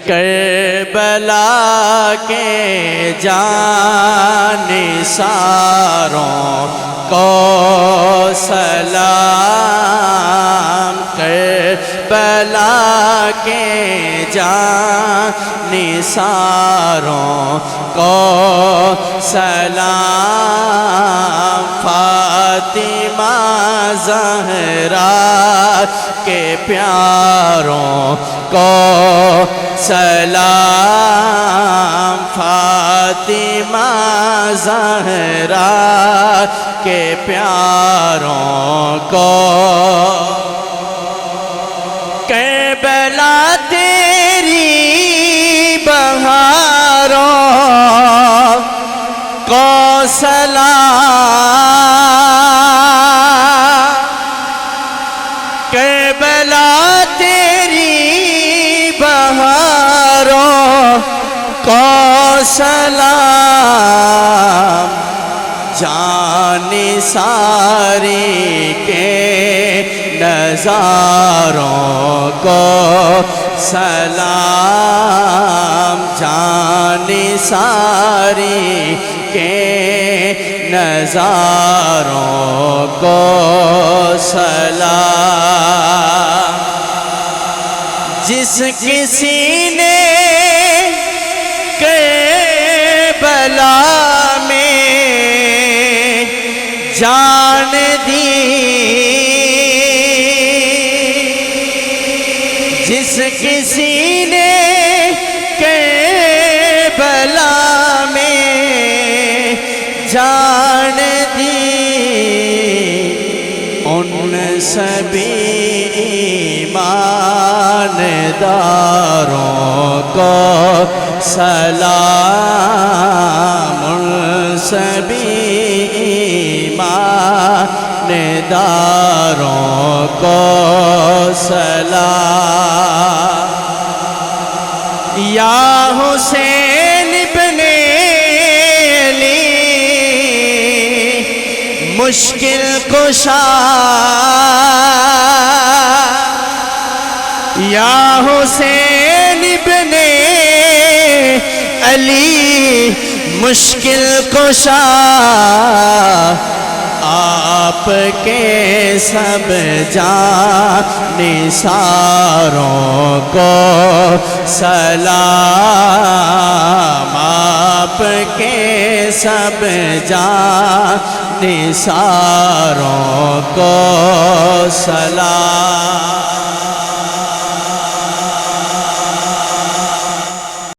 کربلا کے جانثاروں کو سلام، کربلا کے جانثاروں کو سلام، فاطمہ زہرا کے پیاروں کو سلام، فاطمہ زہرا کے پیاروں کو کربلا تیری بہاروں کو سلام، کربلا تیری بہاروں کو سلام، جانثاری کے نظاروں کو سلام، جانثاری کے نظاروں کو سلام، جس کسی نے کربلا میں جان دی، جس کسی نے کربلا میں جان دی، ان سبھی ایمانداروں کو سلام، ان سبھی ایمانداروں کو سلام، یا حسین ابن علی مشکل کشا، یا حسین ابن علی مشکل کشا، آپ کے سب جانثاروں کو سلام، آپ کے سب جانثاروں کو سلام،